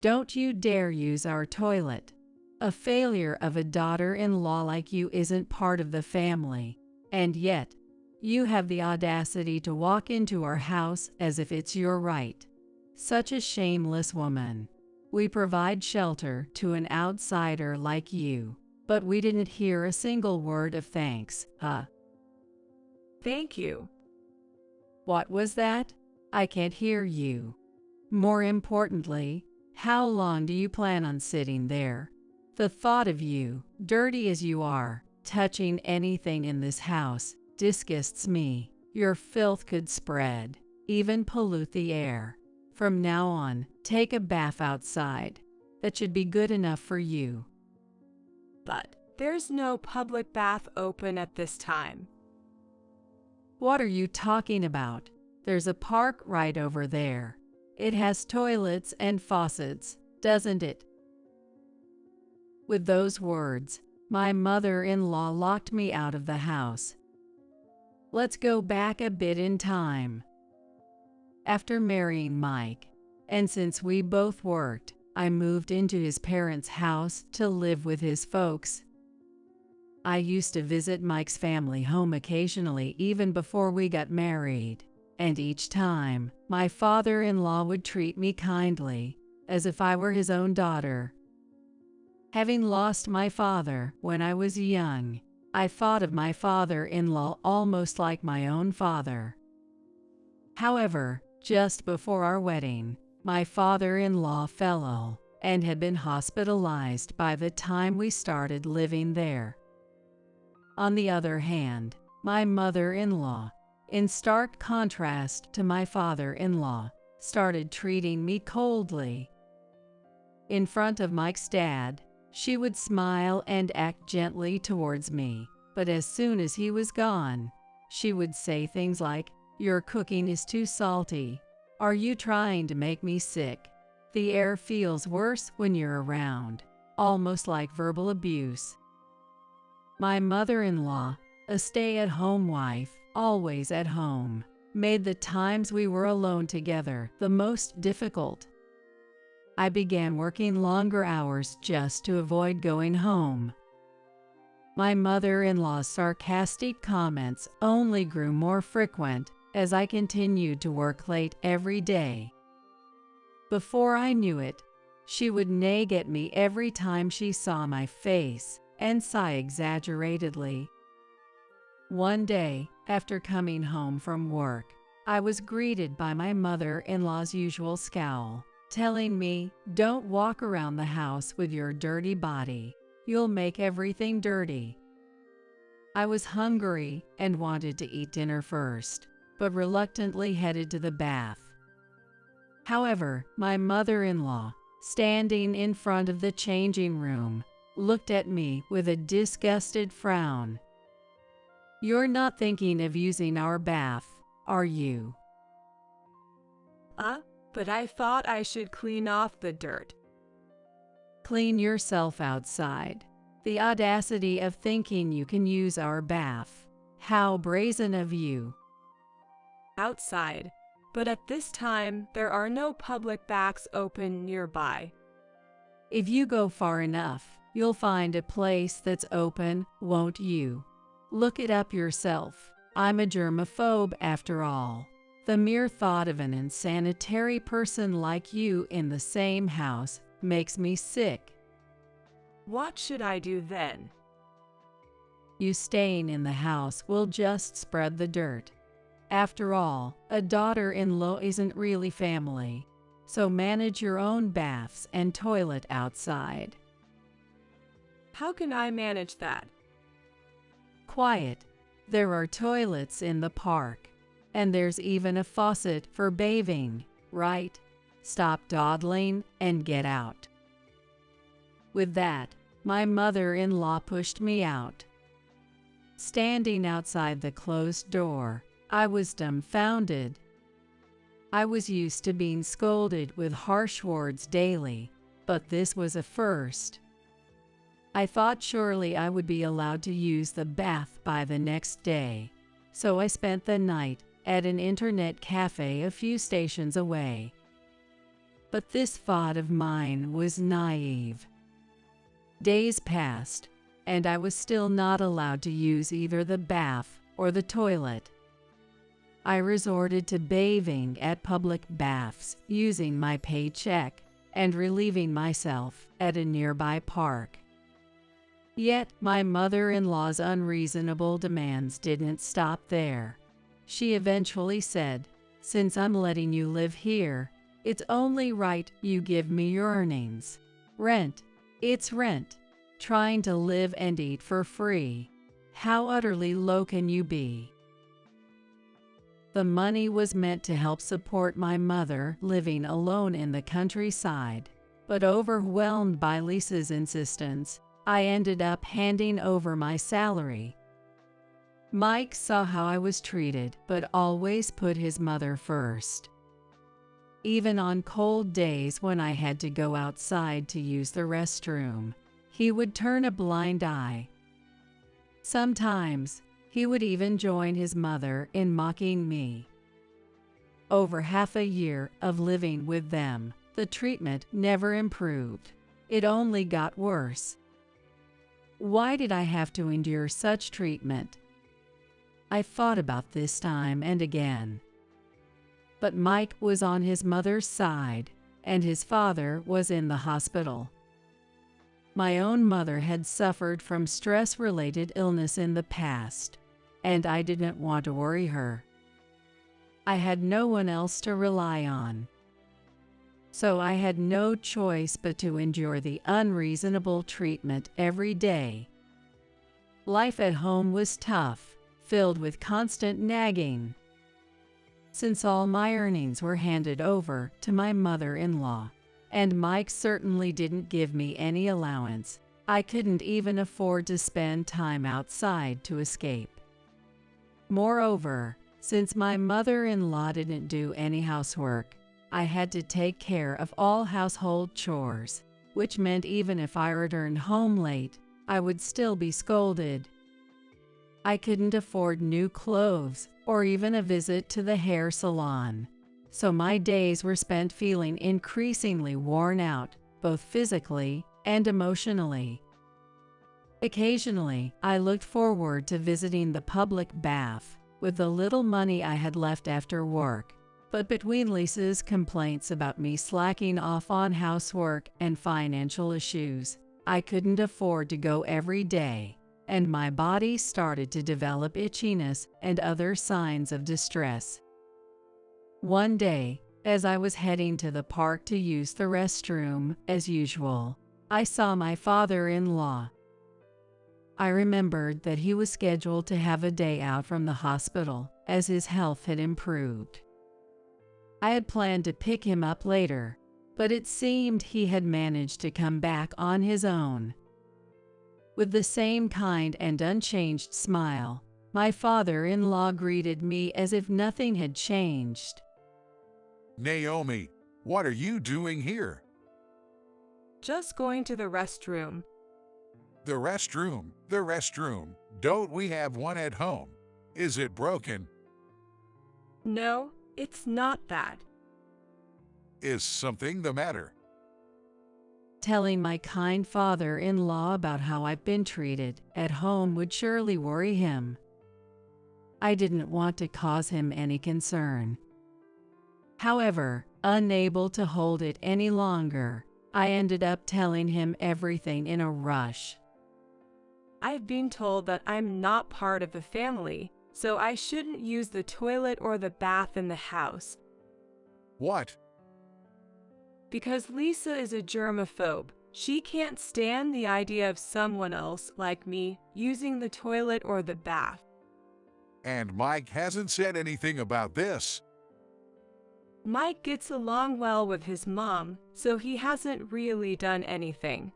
Don't you dare use our toilet. A failure of a daughter-in-law like you isn't part of the family, and yet, you have the audacity to walk into our house as if it's your right. Such a shameless woman. We provide shelter to an outsider like you, but we didn't hear a single word of thanks. Thank you. What was that? I can't hear you. More importantly, how long do you plan on sitting there? The thought of you, dirty as you are, touching anything in this house, disgusts me. Your filth could spread, even pollute the air. From now on, take a bath outside. That should be good enough for you. But there's no public bath open at this time. What are you talking about? There's a park right over there. It has toilets and faucets, doesn't it? With those words, my mother-in-law locked me out of the house. Let's go back a bit in time. After marrying Mike, and since we both worked, I moved into his parents' house to live with his folks. I used to visit Mike's family home occasionally even before we got married, and each time, my father-in-law would treat me kindly, as if I were his own daughter. Having lost my father when I was young, I thought of my father-in-law almost like my own father. However, just before our wedding, my father-in-law fell ill and had been hospitalized by the time we started living there. On the other hand, my mother-in-law, in stark contrast to my father-in-law, started treating me coldly. In front of Mike's dad, she would smile and act gently towards me, but as soon as he was gone, she would say things like, "Your cooking is too salty. Are you trying to make me sick? The air feels worse when you're around," almost like verbal abuse. My mother-in-law, a stay-at-home wife, always at home, made the times we were alone together the most difficult. I began working longer hours just to avoid going home. My mother-in-law's sarcastic comments only grew more frequent as I continued to work late every day. Before I knew it, she would nag at me every time she saw my face and sigh exaggeratedly. One day, after coming home from work, I was greeted by my mother-in-law's usual scowl, telling me, "Don't walk around the house with your dirty body. You'll make everything dirty." I was hungry and wanted to eat dinner first, but reluctantly headed to the bath. However, my mother-in-law, standing in front of the changing room, looked at me with a disgusted frown. "You're not thinking of using our bath, are you?" But I thought I should clean off the dirt." Clean yourself outside. The audacity of thinking you can use our bath. How brazen of you. Outside, but at this time there are no public baths open nearby. If you go far enough, you'll find a place that's open, won't you? Look it up yourself. I'm a germaphobe after all. The mere thought of an unsanitary person like you in the same house makes me sick. What should I do then? You staying in the house will just spread the dirt. After all, a daughter-in-law isn't really family, so manage your own baths and toilet outside. How can I manage that? Quiet. There are toilets in the park. And there's even a faucet for bathing, right? Stop dawdling and get out. With that, my mother-in-law pushed me out. Standing outside the closed door, I was dumbfounded. I was used to being scolded with harsh words daily, but this was a first. I thought surely I would be allowed to use the bath by the next day, so I spent the night at an internet cafe a few stations away. But this thought of mine was naive. Days passed, and I was still not allowed to use either the bath or the toilet. I resorted to bathing at public baths, using my paycheck and relieving myself at a nearby park. Yet my mother-in-law's unreasonable demands didn't stop there. She eventually said, "Since I'm letting you live here, it's only right you give me your earnings. Rent. It's rent. Trying to live and eat for free. How utterly low can you be?" The money was meant to help support my mother living alone in the countryside, but overwhelmed by Lisa's insistence, I ended up handing over my salary. Mike saw how I was treated, but always put his mother first. Even on cold days when I had to go outside to use the restroom, he would turn a blind eye. Sometimes, he would even join his mother in mocking me. Over half a year of living with them, the treatment never improved. It only got worse. Why did I have to endure such treatment? I thought about this time and again. But Mike was on his mother's side, and his father was in the hospital. My own mother had suffered from stress-related illness in the past, and I didn't want to worry her. I had no one else to rely on. So I had no choice but to endure the unreasonable treatment every day. Life at home was tough, filled with constant nagging. Since all my earnings were handed over to my mother-in-law, and Mike certainly didn't give me any allowance, I couldn't even afford to spend time outside to escape. Moreover, since my mother-in-law didn't do any housework, I had to take care of all household chores, which meant even if I returned home late, I would still be scolded. I couldn't afford new clothes or even a visit to the hair salon, so my days were spent feeling increasingly worn out, both physically and emotionally. Occasionally, I looked forward to visiting the public bath with the little money I had left after work, but between Lisa's complaints about me slacking off on housework and financial issues, I couldn't afford to go every day, and my body started to develop itchiness and other signs of distress. One day, as I was heading to the park to use the restroom, as usual, I saw my father-in-law. I remembered that he was scheduled to have a day out from the hospital, as his health had improved. I had planned to pick him up later, but it seemed he had managed to come back on his own. With the same kind and unchanged smile, my father-in-law greeted me as if nothing had changed. "Naomi, what are you doing here?" Just going to the restroom. The restroom. Don't we have one at home? Is it broken? No, it's not that. Is something the matter? Telling my kind father-in-law about how I've been treated at home would surely worry him. I didn't want to cause him any concern. However, unable to hold it any longer, I ended up telling him everything in a rush. I've been told that I'm not part of the family, so I shouldn't use the toilet or the bath in the house. What? Because Lisa is a germaphobe. She can't stand the idea of someone else, like me, using the toilet or the bath. And Mike hasn't said anything about this. Mike gets along well with his mom, so he hasn't really done anything.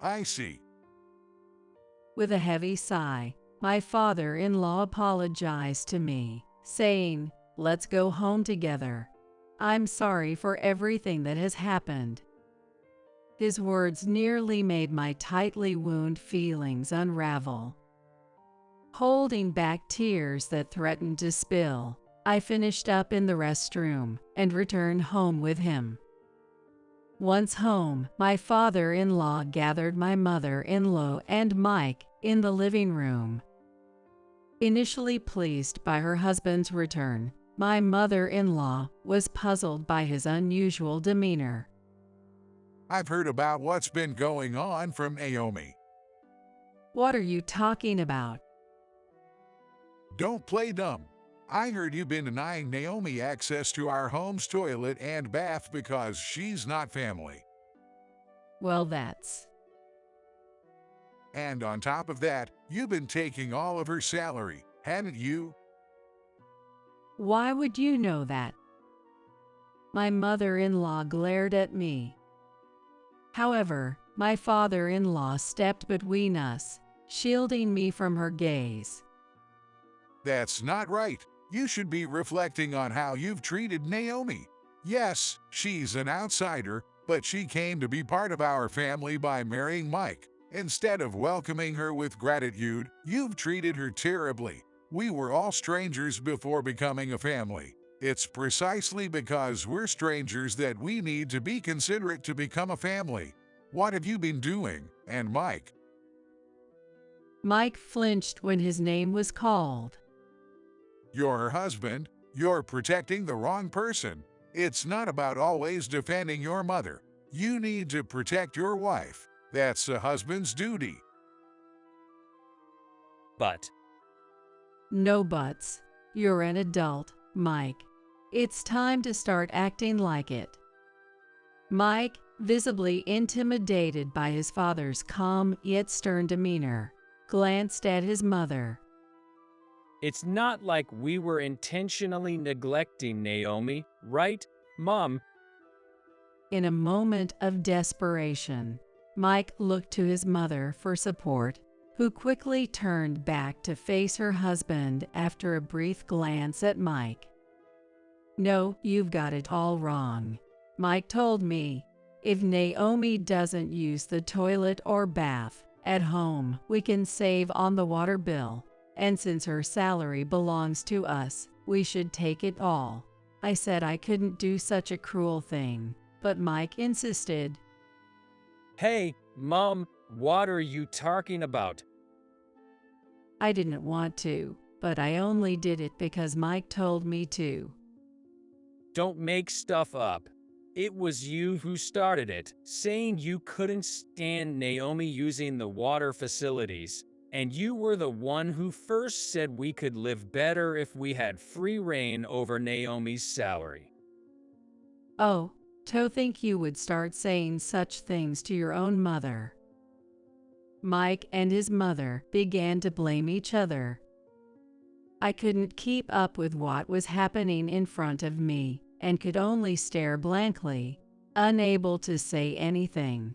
I see. With a heavy sigh, my father-in-law apologized to me, saying, "Let's go home together. I'm sorry for everything that has happened." His words nearly made my tightly wound feelings unravel. Holding back tears that threatened to spill, I finished up in the restroom and returned home with him. Once home, my father-in-law gathered my mother-in-law and Mike in the living room. Initially pleased by her husband's return, my mother-in-law was puzzled by his unusual demeanor. I've heard about what's been going on from Naomi. What are you talking about? Don't play dumb. I heard you've been denying Naomi access to our home's toilet and bath because she's not family. Well, that's... And on top of that, you've been taking all of her salary, haven't you? Why would you know that? My mother-in-law glared at me. However, my father-in-law stepped between us, shielding me from her gaze. That's not right. You should be reflecting on how you've treated Naomi. Yes, she's an outsider, but she came to be part of our family by marrying Mike. Instead of welcoming her with gratitude, you've treated her terribly. We were all strangers before becoming a family. It's precisely because we're strangers that we need to be considerate to become a family. What have you been doing, and Mike? Mike flinched when his name was called. You're her husband. You're protecting the wrong person. It's not about always defending your mother. You need to protect your wife. That's a husband's duty. But No buts. You're an adult, Mike. It's time to start acting like it. Mike, visibly intimidated by his father's calm yet stern demeanor, glanced at his mother. it's not like we were intentionally neglecting Naomi, right, Mom? In a moment of desperation, Mike looked to his mother for support, who quickly turned back to face her husband after a brief glance at Mike. No, you've got it all wrong. Mike told me, if Naomi doesn't use the toilet or bath at home, we can save on the water bill. And since her salary belongs to us, we should take it all. I said I couldn't do such a cruel thing, but Mike insisted. Hey, Mom, what are you talking about? I didn't want to, but I only did it because Mike told me to. Don't make stuff up. It was you who started it, saying you couldn't stand Naomi using the water facilities. And you were the one who first said we could live better if we had free reign over Naomi's salary. Oh, to think you would start saying such things to your own mother. Mike and his mother began to blame each other. I couldn't keep up with what was happening in front of me and could only stare blankly, unable to say anything.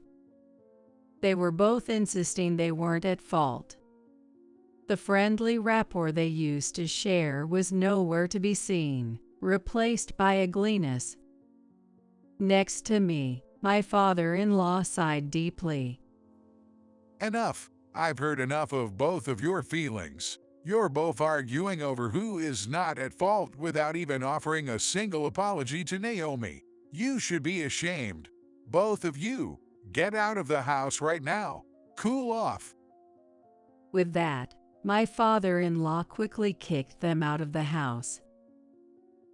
They were both insisting they weren't at fault. The friendly rapport they used to share was nowhere to be seen, replaced by ugliness. Next to me, my father-in-law sighed deeply. Enough. I've heard enough of both of your feelings. You're both arguing over who is not at fault without even offering a single apology to Naomi. You should be ashamed. Both of you. Get out of the house right now. Cool off. With that, my father-in-law quickly kicked them out of the house.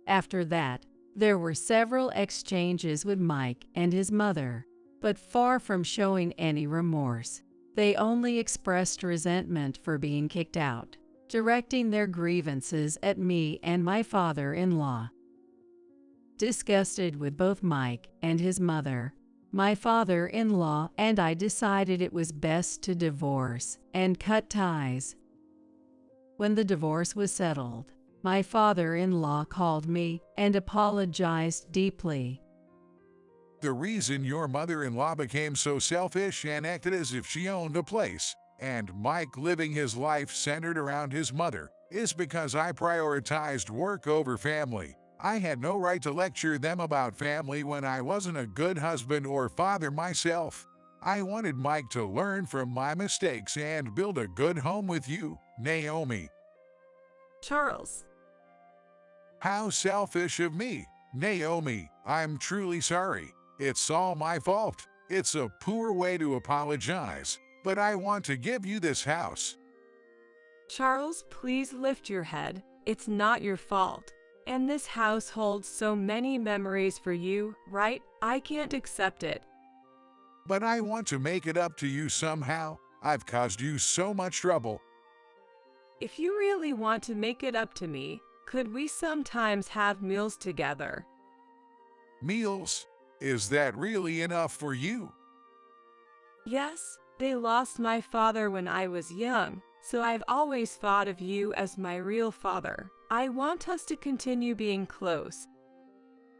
After that, there were several exchanges with Mike and his mother, but far from showing any remorse, they only expressed resentment for being kicked out, directing their grievances at me and my father-in-law. Disgusted with both Mike and his mother, my father-in-law and I decided it was best to divorce and cut ties. When the divorce was settled, my father-in-law called me and apologized deeply. The reason your mother-in-law became so selfish and acted as if she owned a place, and Mike living his life centered around his mother, is because I prioritized work over family. I had no right to lecture them about family when I wasn't a good husband or father myself. I wanted Mike to learn from my mistakes and build a good home with you, Naomi. Charles. How selfish of me, Naomi. I'm truly sorry. It's all my fault. It's a poor way to apologize, but I want to give you this house. Charles, please lift your head. It's not your fault. And this house holds so many memories for you, right? I can't accept it. But I want to make it up to you somehow. I've caused you so much trouble. If you really want to make it up to me, could we sometimes have meals together? Meals? Is that really enough for you? Yes, they lost my father when I was young, so I've always thought of you as my real father. I want us to continue being close.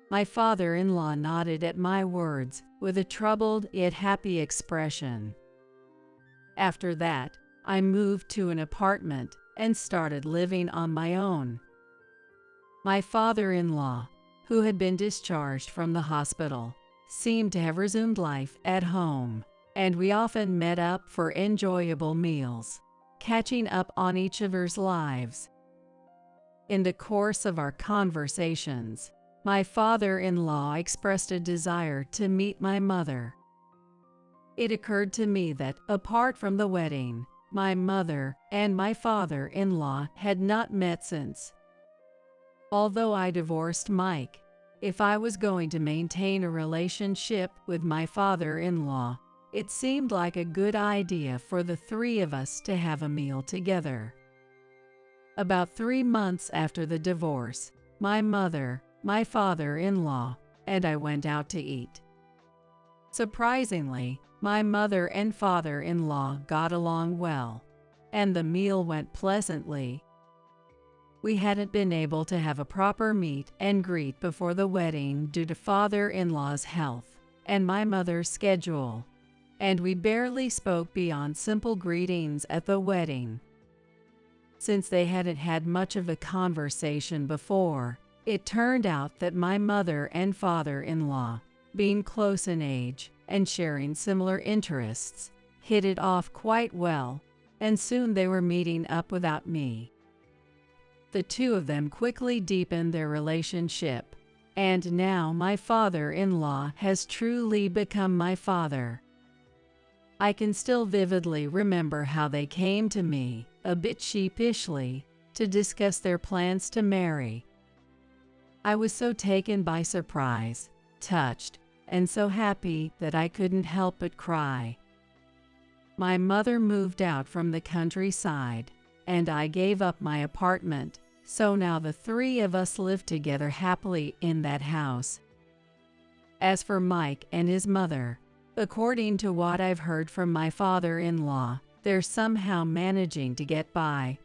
My father-in-law nodded at my words with a troubled yet happy expression. After that, I moved to an apartment and started living on my own. My father-in-law, who had been discharged from the hospital, seemed to have resumed life at home, and we often met up for enjoyable meals, catching up on each other's lives. In the course of our conversations, my father-in-law expressed a desire to meet my mother. It occurred to me that, apart from the wedding, my mother and my father-in-law had not met since. Although I divorced Mike, if I was going to maintain a relationship with my father-in-law, it seemed like a good idea for the three of us to have a meal together. About 3 months after the divorce, my mother, my father-in-law, and I went out to eat. Surprisingly, my mother and father-in-law got along well, and the meal went pleasantly. We hadn't been able to have a proper meet and greet before the wedding due to father-in-law's health and my mother's schedule, and we barely spoke beyond simple greetings at the wedding. Since they hadn't had much of a conversation before, it turned out that my mother and father-in-law, being close in age and sharing similar interests, hit it off quite well, and soon they were meeting up without me. The two of them quickly deepened their relationship, and now my father-in-law has truly become my father. I can still vividly remember how they came to me, a bit sheepishly, to discuss their plans to marry. I was so taken by surprise, touched, and so happy that I couldn't help but cry. My mother moved out from the countryside, and I gave up my apartment, so now the three of us live together happily in that house. As for Mike and his mother, according to what I've heard from my father-in-law, they're somehow managing to get by.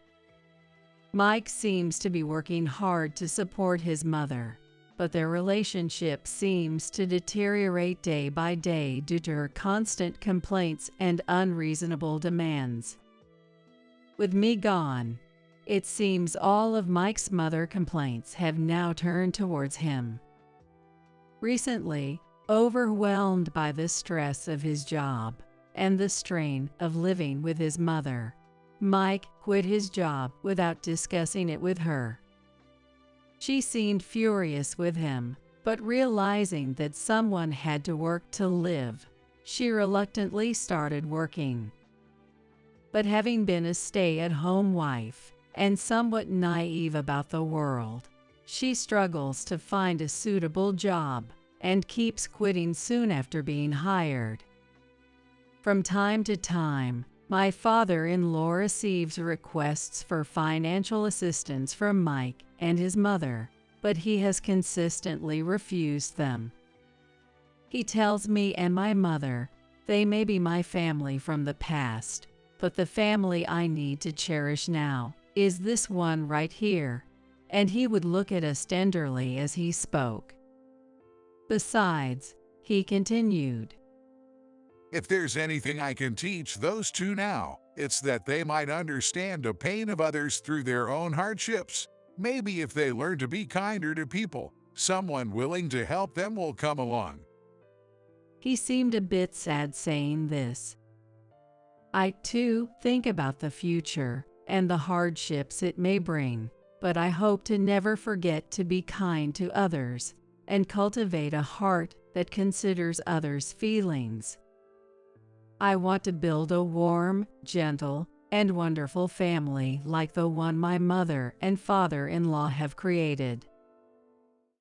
Mike seems to be working hard to support his mother, but their relationship seems to deteriorate day by day due to her constant complaints and unreasonable demands. With me gone, it seems all of Mike's mother complaints have now turned towards him. Recently, overwhelmed by the stress of his job and the strain of living with his mother, Mike quit his job without discussing it with her. She seemed furious with him, but realizing that someone had to work to live, she reluctantly started working. But having been a stay-at-home wife and somewhat naive about the world, she struggles to find a suitable job and keeps quitting soon after being hired. From time to time, my father-in-law receives requests for financial assistance from Mike and his mother, but he has consistently refused them. He tells me and my mother they may be my family from the past, but the family I need to cherish now is this one right here, and he would look at us tenderly as he spoke. Besides, he continued, If there's anything I can teach those two now, it's that they might understand the pain of others through their own hardships. Maybe if they learn to be kinder to people, someone willing to help them will come along. He seemed a bit sad saying this. I, too, think about the future and the hardships it may bring, but I hope to never forget to be kind to others and cultivate a heart that considers others' feelings. I want to build a warm, gentle, and wonderful family like the one my mother and father-in-law have created.